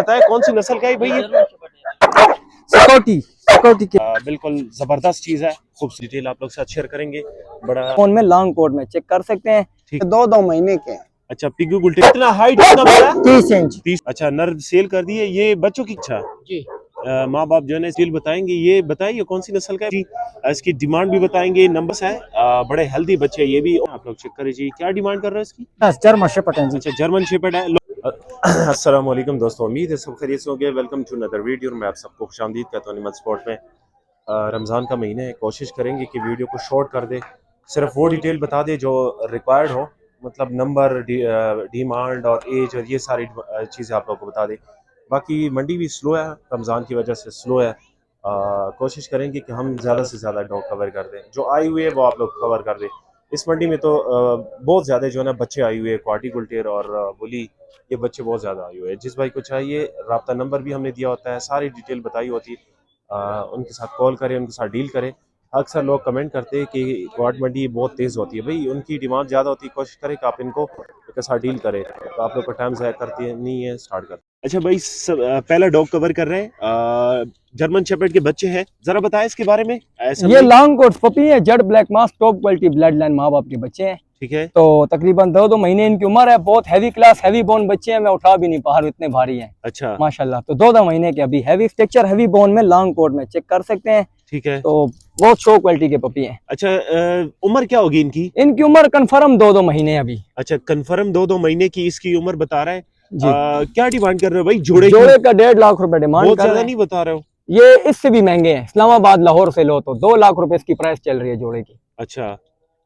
बताए कौन सी नस्ल का है भाई ये? सिक्योरिटी के बिल्कुल जबरदस्त चीज है, खूब डिटेल आप लोग साथ शेयर करेंगे। बड़ा फोन में लॉन्ग कोट में चेक कर सकते हैं। ठीक। 2 महीने के। अच्छा पिग्गू गुल्टे कितना हाइट कितना बड़ा? 30 इंच। 30। अच्छा नर सेल कर दिए ये बच्चों की? अच्छा जी माँ बाप जो है ना सेल बताएंगे। ये बताइए कौन सी नस्ल का है जी? इसकी डिमांड भी बताएंगे, नंबर्स है। बड़े हेल्दी बच्चे ये भी आप लोग चेक करें जी। क्या डिमांड कर रहे हैं इसकी? जर्मन शेपर्ड है जी। अच्छा जर्मन शेपर्ड है। अस्सलाम वालेकुम दोस्तों, उम्मीद है सब खैरियत से होंगे। Welcome to another video. मैं आप सबको खुशामदीद कहता हूं निमत स्पॉट में। रमज़ान का महीना है, कोशिश करेंगे कि वीडियो को शॉर्ट कर दे, सिर्फ वो डिटेल बता दे जो रिक्वायर्ड हो, मतलब नंबर, डिमांड और एज और ये सारी चीज़ें आप लोगों को बता दे। बाकी मंडी भी स्लो है, रमज़ान की वजह से स्लो है। कोशिश करेंगे कि हम ज़्यादा से ज़्यादा डॉग कवर कर दें, जो आई हुई है वो आप लोग कवर कर दें। इस मंडी में तो बहुत ज़्यादा जो है ना बच्चे आए हुए हैं, क्वार्टी गुल्टेर और बुली, ये बच्चे बहुत ज़्यादा आए हुए हैं। जिस भाई को चाहिए रब्ता नंबर भी हमने दिया होता है, सारी डिटेल बताई होती है। उनके साथ कॉल करें, उनके साथ डील करें। अक्सर लोग कमेंट करते हैं कि क्वाड मंडी बहुत तेज़ होती है, भाई उनकी डिमांड ज़्यादा होती है। कोशिश करें कि आप इनको के साथ डील करें, तो आप लोग का टाइम ज़ाया करती है नहीं है। स्टार्ट कर। अच्छा भाई पहला डॉग कवर कर रहे हैं, जर्मन शेपर्ड के बच्चे हैं, जरा बताएं इसके बारे में। ये लॉन्ग कोट पपी है, जेड ब्लैक मास, टॉप क्वालिटी ब्लड लाइन माँ बाप के बच्चे हैं। ठीक है। तो तकरीबन 2 महीने इनकी उम्र है। बहुत हैवी क्लास हैवी बोन बच्चे हैं, मैं उठा भी नहीं पा रहा, इतने भारी हैं। अच्छा माशाल्लाह। तो 2 महीने के अभी हैवी स्ट्रक्चर हैवी बोन में लॉन्ग कोट में चेक कर सकते हैं। ठीक है। तो बहुत शो क्वालिटी के पपी हैं। अच्छा उम्र क्या होगी इनकी? इनकी उम्र कंफर्म 2 महीने अभी। अच्छा कंफर्म 2 महीने की इसकी उम्र बता रहा है जी। क्या डिमांड कर रहे हो भाई जोड़े जोड़े की? का 1.5 लाख रुपए डिमांड बहुत कर ज्यादा रहे हैं। नहीं बता रहे हो? ये इससे भी महंगे हैं। इस्लामाबाद लाहौर से लो तो 2 लाख रुपए इसकी प्राइस चल रही है जोड़े की। अच्छा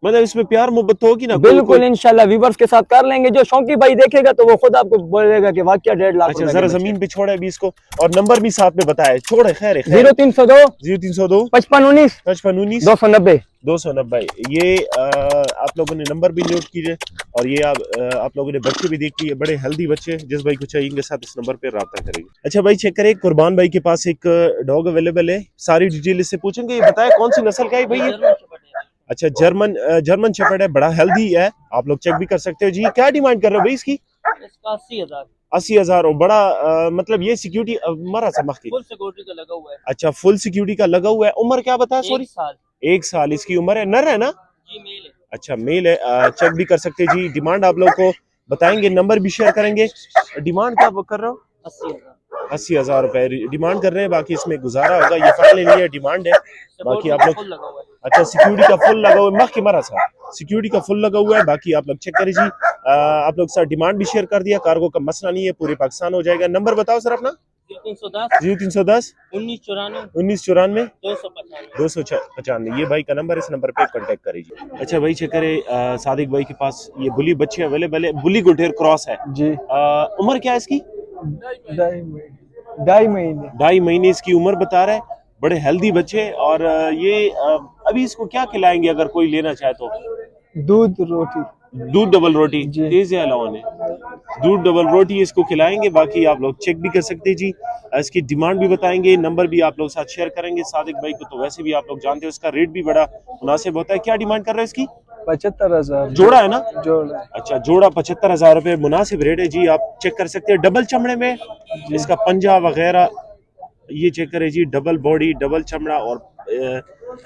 मतलब इसमें प्यार मोहब्बत तो होगी ना? बिल्कुल इंशाल्लाह व्यूवर्स के साथ कर लेंगे। जो शौकी भाई देखेगा तो वो खुद आपको बोलेगा कि वाकई 1.5 लाख अच्छा रुपए जरा जमीन पे छोड़े अभी इसको, और नंबर भी साथ में बताए। छोड़े खैर 0302 0302 5519 5519 290 290। ये आप लोगों ने नंबर भी नोट कीजिए, और ये आप लोगों ने बच्चे भी देख लिए, बड़े हेल्दी बच्चे। जिस भाई को चाहिए इनके साथ इस नंबर पे रब्ता करेंगे। अच्छा भाई चेक करें, कुर्बान भाई के पास एक डॉग अवेलेबल है, सारी डिटेल इससे पूछेंगे। ये बताए कौन सी नस्ल का है भाई ये? अच्छा जर्मन शेपर्ड है, बड़ा हेल्दी है, आप लोग चेक भी कर सकते हो जी। क्या डिमांड कर रहे हो भाई इसकी? इसका 80,000। 80,000। और बड़ा मतलब ये सिक्योरिटी मरा समझ की? फुल सिक्योरिटी का लगा हुआ है। अच्छा फुल सिक्योरिटी का लगा हुआ है। उम्र क्या बताया? सॉरी 1 साल। 1 साल इसकी उम्र है। नर है ना? जी मेल है। अच्छा मेल है। चेक भी कर सकते हैं जी। डिमांड आप लोग को बताएंगे, नंबर भी शेयर करेंगे। डिमांड क्या कर रहे हो? 80,000। 80,000 रुपए डिमांड कर रहे हैं। बाकी इसमें गुजारा होगा, ये फाइनल नहीं है, डिमांड है। बाकी आप लोग फुल लगा हुआ है। अच्छा सिक्योरिटी का फुल लगा हुआ है, मख के मरा सा सिक्योरिटी का फुल लगा हुआ है। बाकी आप लोग चेक करें जी। आप लोग सर डिमांड भी शेयर कर दिया, कार्गो का मसला नहीं है, पूरे पाकिस्तान हो जाएगा। नंबर बताओ सर अपना। 0310 0310 1994 1994 295। 295। ये भाई का नंबर, इस नंबर पे कांटेक्ट करिए। अच्छा भाई चेक करे, सादिक भाई के पास ये बुली बच्चे अवेलेबल है, बुली गुटेर क्रॉस है जी। उम्र क्या है इसकी? 2.5 महीने इसकी उम्र बता रहा है। बड़े हेल्दी बच्चे। और ये अभी इसको क्या खिलाएंगे अगर कोई लेना चाहे तो? दूध रोटी। दूध डबल रोटी जी। तेज है अलावा ने, दूध डबल रोटी इसको खिलाएंगे। बाकी आप लोग चेक भी कर सकते हैं जी। इसकी डिमांड भी बताएंगे, नंबर भी आप लोग साथ शेयर करेंगे। सादिक भाई को तो वैसे भी आप लोग जानते हो, इसका रेट भी बड़ा मुनासिब होता है। क्या डिमांड कर रहे हैं इसकी? 75,000 जोड़ा है ना? जोड़ा। अच्छा जोड़ा 75,000 रुपए, मुनासिब रेट है जी। आप चेक कर सकते हैं। डबल चमड़े में इसका पंजा वगैरह ये चेक करें जी। डबल बॉडी डबल चमड़ा, और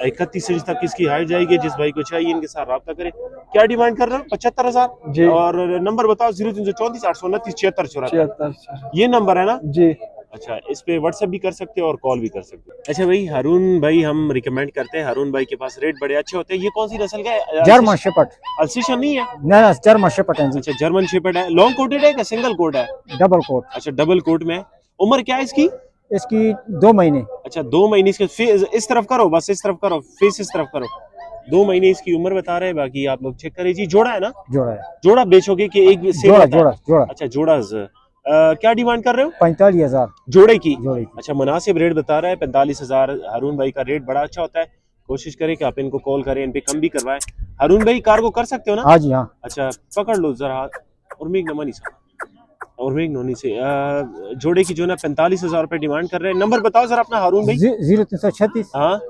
31 इंच तक इसकी हाइट जाएगी। जिस भाई को चाहिए इनके साथ रब्ता करें। क्या डिमांड कर रहे हो? 75,000 जी। और नंबर बताओ। 0334 829 76 74। ये नंबर है ना जी। अच्छा इस पे व्हाट्सएप भी कर सकते हो और कॉल भी कर सकते हो। अच्छा भाई हारून भाई हम रिकमेंड करते हैं, हारून भाई के पास रेट बड़े अच्छे होते हैं। ये कौन सी नस्ल का है? German shepherd. अल्सेशन नहीं है? ना जर्मन शेपर्ड है जी। अच्छा जर्मन शेपर्ड है। लॉन्ग कोटेड है क्या सिंगल कोट है? Double coat. अच्छा डबल कोट में। उम्र क्या है इसकी? इसकी 2 महीने। अच्छा 2 महीने इसके। इस तरफ करो, बस इस तरफ करो, फेस इस तरफ करो। 2 महीने इसकी उम्र बता रहे हैं। बाकी आप लोग चेक करें जी। जोड़ा है ना? जोड़ा है। जोड़ा बेचोगे कि एक सेल जोड़ा होता है? जोड़ा जोड़ा। अच्छा जोड़ा। क्या डिमांड कर रहे हो? 45,000 जोड़े की। जोड़े की। अच्छा मुनासिब रेट बता रहा है 45,000। हारून भाई का रेट बड़ा अच्छा होता है। कोशिश करें कि आप इनको कॉल करें, इन पे कम भी करवाएं। हारून भाई कार्गो कर सकते हो ना? हाँ जी हाँ। अच्छा पकड़ लो जरा हाथ, और मेघ नमनी सा और मेघ नोनी से जोड़े की जो ना 45,000 रुपए डिमांड कर रहे हैं। नंबर बताओ जरा अपना हारून भाई। 0336 हाँ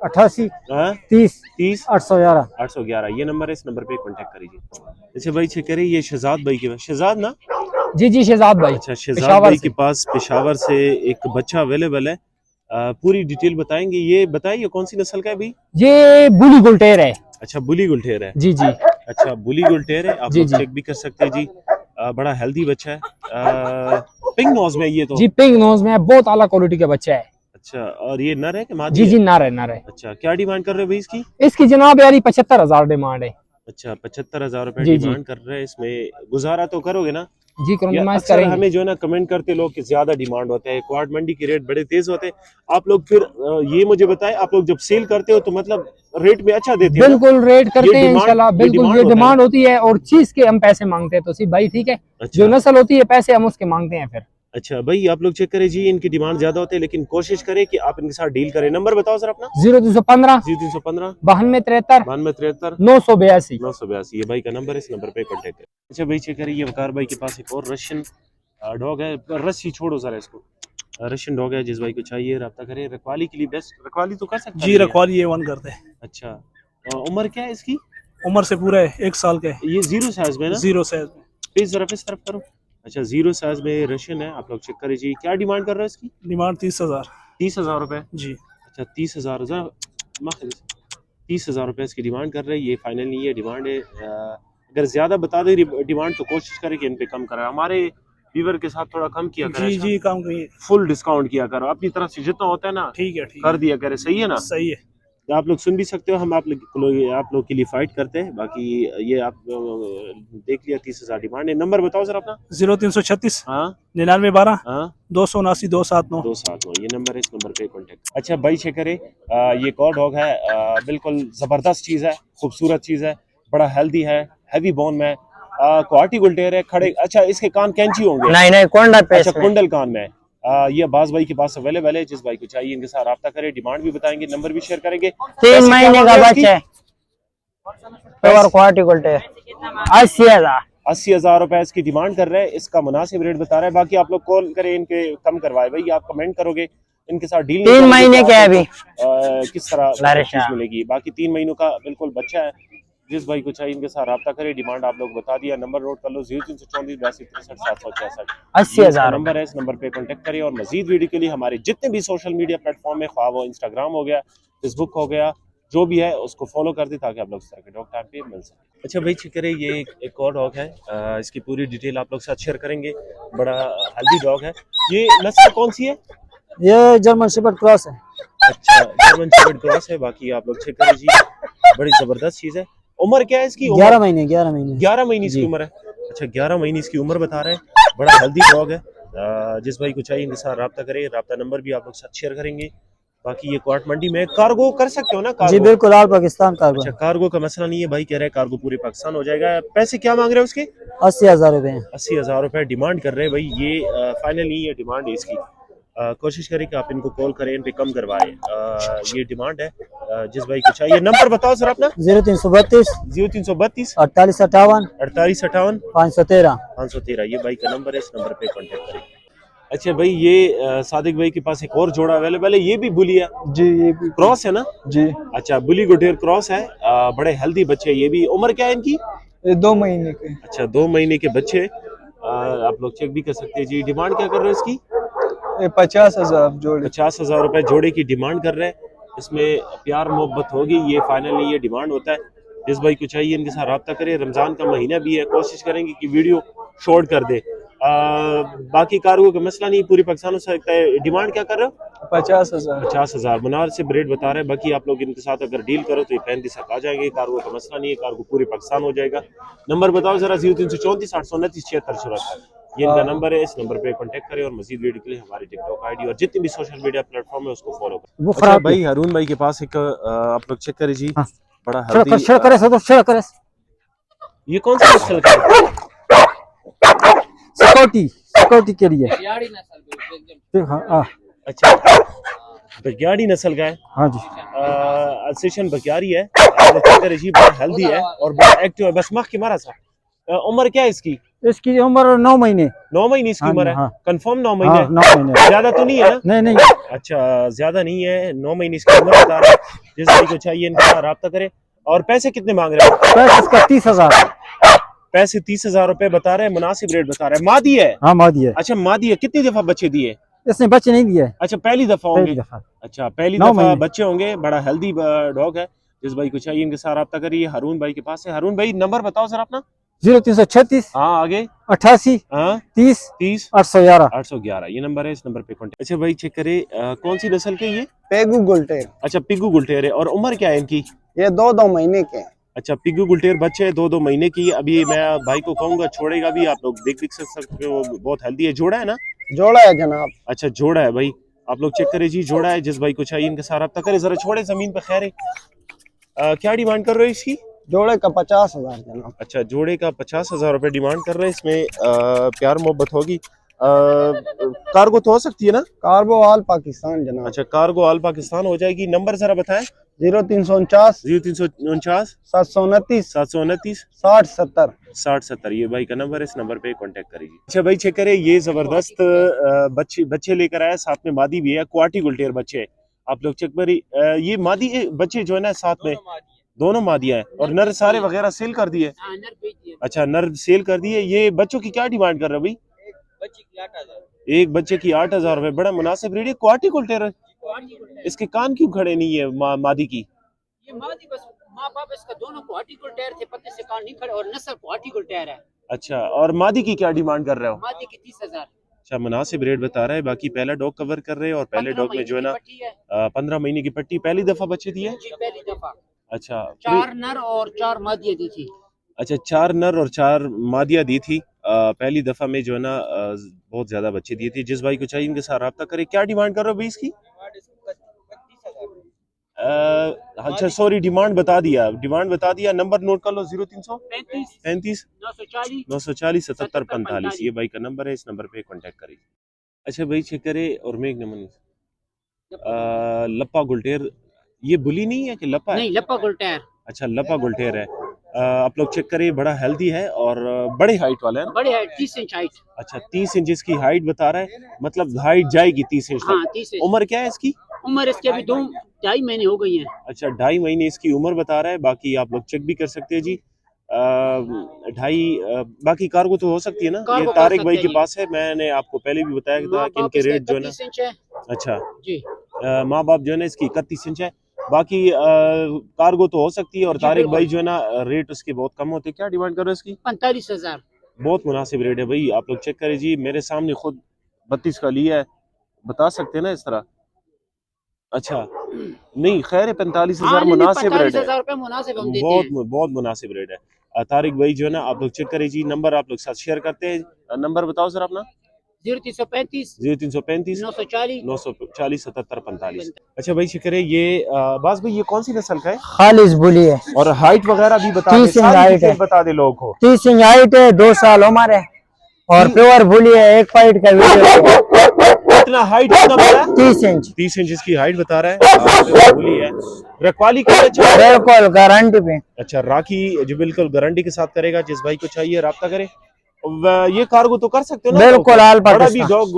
88 हाँ 30 30 811 811। ये नंबर है, इस नंबर पे कांटेक्ट करिए। अच्छा भाई चेक करें, ये शहजाद भाई के शहजाद ना जी जी शहजाद भाई। अच्छा, शहजाद पेशावर भाई से। के पास पेशावर से एक बच्चा अवेलेबल है। पूरी डिटेल बताएंगे। ये बताइए कौन सी नस्ल का है भाई? ये बुली गुलटेर है। अच्छा, बुली गुलटेर है। जी जी अच्छा, बुली गुलटेर है, आप जी लोग जी चेक भी कर सकते हैं जी। बड़ा हेल्दी बच्चा है। पिंक नोज में ये तो। जी पिंक नोज में है, बहुत आला क्वालिटी का बच्चा है। अच्छा, और ये नर है कि मादी जी है? जी नार है नार है। अच्छा, क्या डिमांड कर रहे हो भाई इसकी? इसकी जनाब यारी 75,000 डिमांड है। अच्छा, 75,000 रुपए जी जी डिमांड कर रहे हैं। इसमें गुजारा तो करोगे ना? जी या कॉम्प्रोमाइज अक्सर करेंगे। हमें जो है ना कमेंट करते लोग कि ज्यादा डिमांड होता है, क्वार्ट मंडी के रेट बड़े तेज होते हैं। आप लोग फिर ये मुझे बताएं, आप लोग जब सेल करते हो तो मतलब रेट में अच्छा देते हैं ना? बिल्कुल रेट करते हैं डिमांड इंशाल्लाह। ये बिल्कुल डिमांड ये होता है डिमांड ना? होती है और चीज के हम पैसे मांगते हैं तो सी भाई ठीक है। जो अच्छा नस्ल होती है पैसे हम उसके मांगते हैं फिर। अच्छा भाई, आप लोग चेक करें जी, इनकी डिमांड ज्यादा होती है लेकिन कोशिश करें कि आप इनके साथ डील करें। नंबर बताओ सर अपना। 0315 0315 92 73 92 73 982। 982, ये भाई का नंबर है, इस नंबर पे कांटेक्ट करें। अच्छा भाई चेक करिए, ये वकार भाई के पास एक और रशियन डॉग है। रस्सी छोड़ो सर इसको। रशियन डॉग है, जिस भाई को चाहिए रब्ता करें। रखवाली के लिए बेस्ट, रखवाली तो कर सकते जी रखवाली A1 करते हैं। अच्छा, उम्र क्या है इसकी? उम्र से पूरा है 1 साल का है। ये जीरो साइज में ना? 0 साइज में। इस तरफ करो। अच्छा, जीरो साइज में रशियन है, आप लोग चेक करें जी। क्या डिमांड कर रहे हो इसकी? डिमांड 30,000। 30,000 रुपए। जी अच्छा, 30,000 30,000 रुपए इसकी डिमांड कर रहे हैं। ये फाइनल नहीं है, डिमांड है। अगर ज्यादा बता दे डिमांड तो कोशिश करें कि इन पे कम कराए। हमारे व्यूवर के साथ थोड़ा कम किया करें। जी जी काम करिए। फुल डिस्काउंट किया करो अपनी तरफ से, जितना होता है ना ठीक है ठीक कर है दिया करे। सही है ना? सही है। तो आप लोग सुन भी सकते हो, हम आप लोग के लिए फाइट करते हैं। बाकी ये आप देख लिया, 30,000 डिमांड है। नंबर बताओ सर अपना। 0336 हाँ 99 12 हाँ 279 279। 279, ये नंबर है, इस नंबर पे कांटेक्ट। अच्छा भाई चेक करें, ये एक और डॉग है। बिल्कुल जबरदस्त चीज है, खूबसूरत चीज है, बड़ा हेल्दी है, हैवी बोन में। क्वालिटी गुलटेर है, खड़े। अच्छा, इसके कान कैंची होंगे? नहीं नहीं कोंडा अच्छा, पेस में। कुंडल कान में। ये अब्बास भाई के पास अवेलेबल है, जिस भाई को चाहिए इनके साथ रब्ता करें। डिमांड भी बताएंगे, नंबर भी शेयर करेंगे। 3 पैसे क्या महीने मांग का रहे हैं बच्चा है। Pure quality गोल्टे 80,000। 80,000 रुपए इसकी डिमांड कर रहे हैं। इसका मुनासिब रेट बता रहे हैं। बाकी आप लोग कॉल करें, इनके कम करवाए। भाई आप कमेंट करोगे, इनके साथ डील 3 महीने के है अभी। किस तरह लारिशा। चीज मिलेगी। बाकी 3 महीनों का बिल्कुल बच्चा है। जिस भाई को चाहिए इनके साथ रब्ता करें। डिमांड आप लोग बता दिया, नंबर नोट कर लो। 0334 82 63 766। 80,000 नंबर है, इस नंबर पे कांटेक्ट करें। और मजीद वीडियो के लिए हमारे जितने भी सोशल मीडिया प्लेटफॉर्म है, ख्वाह वो इंस्टाग्राम हो गया, फेसबुक हो गया, जो भी है उसको फॉलो कर दे, ताकि आप लोग इस तरह के डॉग टाइम पे मिल सके। अच्छा भाई चेक करें, ये एक और डॉग है। इसकी पूरी डिटेल आप लोग साथ शेयर करेंगे। बड़ा हेल्दी डॉग है। ये नस्ल कौन सी है? ये जर्मन शेफर्ड क्रॉस है। अच्छा, जर्मन शेफर्ड क्रॉस है। बाकी आप लोग चेक करें जी, बड़ी जबरदस्त चीज है। उम्र क्या है इसकी? 11 महीने 11 महीने 11 महीने इसकी उम्र है। अच्छा, 11 महीने इसकी उम्र बता रहे हैं। बड़ा हेल्दी डॉग है। जिस भाई को चाहिए इनके साथ रब्ता करें। रब्ता नंबर भी आप लोग साथ शेयर करेंगे। बाकी ये क्वार्ट मंडी में कार्गो कर सकते हो ना? जी कार्गो? बिल्कुल, ऑल पाकिस्तान कार्गो। अच्छा, कार्गो का मसला नहीं है। भाई कह रहे हैं कार्गो पूरे पाकिस्तान हो जाएगा। पैसे क्या मांग रहे हैं उसके? 80,000 रुपए। 80,000 रुपए डिमांड कर रहे हैं। भाई ये फाइनल नहीं है, डिमांड है इसकी। कोशिश करें कि आप इनको कॉल करें, इन पे कम करवाएं। ये डिमांड है। जिस भाई को चाहिए नंबर बताओ सर अपना। 0332 0332 48 58 48 58 513। 513, ये भाई का नंबर है, इस नंबर पे कांटेक्ट करें। अच्छा भाई, ये सादिक भाई के पास एक और जोड़ा अवेलेबल है। ये भी बुली है? जी ये भी क्रॉस है ना? जी अच्छा, बुली गुडेर क्रॉस है। बड़े हेल्दी बच्चे। ये भी उम्र क्या है इनकी? 2 महीने के। अच्छा, 2 महीने के बच्चे। आप लोग चेक भी कर सकते हैं जी। डिमांड क्या कर रहे हो इसकी? 50,000 जोड़ी। 50,000 रुपए जोड़े की डिमांड कर रहे हैं। इसमें प्यार मोहब्बत होगी। ये फाइनल नहीं, ये डिमांड होता है। जिस भाई को चाहिए इनके साथ रब्ता करें। रमजान का महीना भी है, कोशिश करेंगे कि वीडियो शॉर्ट कर दे। बाकी कार्गो का मसला नहीं, पूरी पाकिस्तान हो सकता है। डिमांड क्या कर रहे हो? 50,000। 50,000 मुनार से रेट बता रहे हैं। बाकी आप लोग इनके साथ अगर डील करो तो ये 35 तक आ जाएंगे। कार्गो का मसला नहीं है, कार्गो पूरे पाकिस्तान हो जाएगा। नंबर बताओ जरा। 0334 829 76 ये इनका नंबर है, इस नंबर पे कांटेक्ट करें। और मजीद वीडियो के लिए हमारे टिकटॉक आईडी और जितनी भी सोशल मीडिया प्लेटफॉर्म है उसको फॉलो करें। अच्छा भाई, हारून भाई के पास एक आप लोग चेक करें जी। बड़ा हेल्दी। ये कौन सा नस्ल का है? सिक्योरिटी के लिए। बिहारी नस्ल हाँ अच्छा, बग्याड़ी नस्ल का है। हाँ जी। अल्सेशन बग्याड़ी है। आप लोग चेक करें जी, बड़ा हेल्दी है और बड़ा एक्टिव है। बस मख के मारा सा। उम्र क्या है इसकी? इसकी उम्र 9 महीने। 9 महीने इसकी उम्र है। हाँ। कंफर्म 9 हाँ, महीने? 9 महीने। ज्यादा तो नहीं है ना? नहीं नहीं। अच्छा, ज्यादा नहीं है। 9 महीने इसकी उम्र बता रहा है। जिस भाई को चाहिए इनके साथ रब्ता करें। और पैसे कितने मांग रहे हो? पैसे इसका 30,000। पैसे 30,000 रुपए बता रहे हैं, मुनासिब रेट बता रहे हैं। मादी है? हाँ मादी है। अच्छा मादी है। कितनी दफा बच्चे दिए? इसने बच्चे नहीं दिए। अच्छा पहली दफा पहली होंगे। दफा। अच्छा पहली 9 दफा महीने। बच्चे होंगे। बड़ा हेल्दी डॉग है। जिस भाई को चाहिए इनके साथ रब्ता करिए। हारून भाई के पास है। हारून भाई नंबर बताओ सर अपना। 0336 हाँ आगे 88 हाँ 30 30 811। 811 ये नंबर है। इस नंबर पे कॉन्टेक्ट। अच्छा भाई चेक करे कौन सी नस्ल के ये? पेगू गुलटेर, अच्छा पिग्गू गुलटेर है। और उम्र क्या है इनकी? ये 2 महीने के हैं। अच्छा पिग्गू गुलटेर बच्चे है 2 महीने की। अभी मैं भाई को कहूंगा छोड़ेगा भी। आप लोग देख सकते हो बहुत हेल्दी है। जोड़ा है ना? जोड़ा है जनाब। अच्छा जोड़ा है भाई। आप लोग चेक करें जी जोड़ा है। जिस भाई को चाहिए इनके साथ रब्ता करें। जरा छोड़े जमीन पे। खैर क्या डिमांड कर रहे हो इसकी? जोड़े का 50,000 जनाब। अच्छा जोड़े का 50,000 रुपए डिमांड कर रहे हैं। इसमें प्यार मोहब्बत होगी। कार्गो तो हो सकती है ना? कार्बो ऑल पाकिस्तान जनाब। अच्छा कार्गो ऑल पाकिस्तान हो जाएगी। नंबर जरा बताएं। 0349 0349 729 729 60 70। 60 70 ये भाई का नंबर है। इस नंबर पे कांटेक्ट करिए। अच्छा भाई चेक करें ये जबरदस्त बच्चे लेकर आया। साथ में मादी भी है। क्वाटी गुलटेर बच्चे है। आप लोग चेक करिए। ये मादी बच्चे जो है ना साथ में दोनों मादियां हैं। और नर सारे वगैरह सेल कर दिए? हाँ, नर बेच दिए। अच्छा नर सेल कर दिए। ये बच्चों की क्या डिमांड कर रहे हो भाई? बच्चे की 8,000। एक बच्चे की 8,000 रुपए। बड़ा मुनासिब रेट है। क्वाटी गुलटेर है। इसके कान क्यों खड़े नहीं है मादी की? ये मादी बस माँ बाप इसका दोनों को हार्टिकल टायर थे, पत्ते से कान नहीं खड़े और नस्ल को हार्टिकल टायर है। अच्छा और मादी की क्या डिमांड कर रहे हो? मादी की 30,000। अच्छा मुनासिब रेट बता रहा है। बाकी पहला डॉग कवर कर रहे हैं। और पहले डॉग में जो है ना 15 महीने की पट्टी। पहली दफा बच्चे दिए? जी पहली दफा। अच्छा 4 नर और 4 मादियाँ दी थी। अच्छा 4 नर और 4 मादियाँ दी थी। पहली दफा में जो है ना बहुत ज्यादा बच्चे दिए थे। जिस भाई को चाहिए इनके साथ रब्ता करे। क्या डिमांड कर रहे हो भाई इसकी? अच्छा सॉरी डिमांड बता दिया। नंबर नोट कर लो। 0335 35 940 940 77 45 ये भाई का नंबर है। इस नंबर पे कांटेक्ट करिए। अच्छा भाई चेक करे। और मैं एक नंबर लप्पा गुलटेर। ये बुली नहीं है कि लप्पा है? नहीं लप्पा गोल टायर। अच्छा लप्पा गुलटेर है। आप लोग चेक करिए। बड़ा हेल्दी है और बड़े हाइट वाला है ना? बड़े है 30 इंच हाइट। अच्छा 30 इंच की हाइट बता रहा है। मतलब हाइट जाएगी 30 इंच हाँ तक। 30 इंच। उम्र क्या है इसकी? उम्र इसके अभी 2-2.5 महीने हो गई है। अच्छा 2.5 महीने इसकी उम्र बता रहा है। बाकी आप लोग चेक भी कर सकते हैं जी। 2.5 बाकी कार्गो तो हो सकती है ना? ये कार्गो कर तारिक सकते भाई हैं के जी। पास है। मैंने आपको पहले भी बताया था माँ कि बाप इनके इसका रेट जो है 31 इंच है। ना। अच्छा जी माँ बाप जो है ना इसकी 31 इंच है। बाकी कार्गो तो हो सकती है। और जी, तारिक बिल्कुल। भाई जो है ना रेट उसके बहुत कम होते हैं। क्या डिमांड करो इसकी? 45,000। बहुत मुनासिब रेट है भाई। आप लोग चेक करें जी। मेरे सामने खुद 32 का लिया है। बता सकते हैं ना इस तरह। अच्छा नहीं खैर 45,000 मुनासिब रेट है। 45,000 रुपए मुनासिब हम देते बहुत हैं। बहुत मुनासिब रेट है। तारिक भाई जो है ना आप लोग चेक करें जी। नंबर आप लोग साथ शेयर करते हैं। नंबर बताओ सर अपना। 0335 0335 940 940 77 45। अच्छा भाई चेक करें ये बास भाई ये कौन सी नस्ल का है? खालिस बुली है। और हाइट वगैरह भी बता दे। 30 इंच सारी हाइट डिटेल है। बता दे लोगों को। 30 इंच हाइट है। 2 साल उम्र है। और प्योर बुली है। एक फाइट का वीडियो। कितना हाइट कितना बता रहा है? 30 इंच 30 इंच की हाइट बता रहा है। बोली है रखवाली का अच्छा है? बिल्कुल गारंटी पे। अच्छा राखी जो बिल्कुल गारंटी के साथ करेगा। जिस भाई को चाहिए राब्ता करे। ये कार्गो तो कर सकते हो ना? बिल्कुल ऑल बड़ा भी पाकिस्तान। डॉग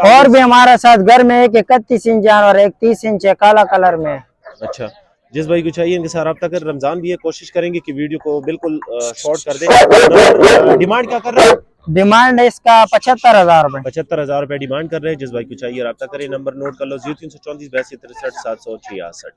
और भी हमारे साथ घर में एक 31 इंच है और एक 30 इंच है काला कलर में। अच्छा जिस भाई को चाहिए इनके साथ रब्ता कर। रमजान भी है। कोशिश करेंगे कि वीडियो को बिल्कुल शॉर्ट कर दे। डिमांड क्या कर रहे हैं? डिमांड है इसका 75,000 रुपए। 75,000 रुपए डिमांड कर रहे हैं। जिस भाई को चाहिए रब्ता करें। नंबर नोट कर लो। 0334 82 63 766।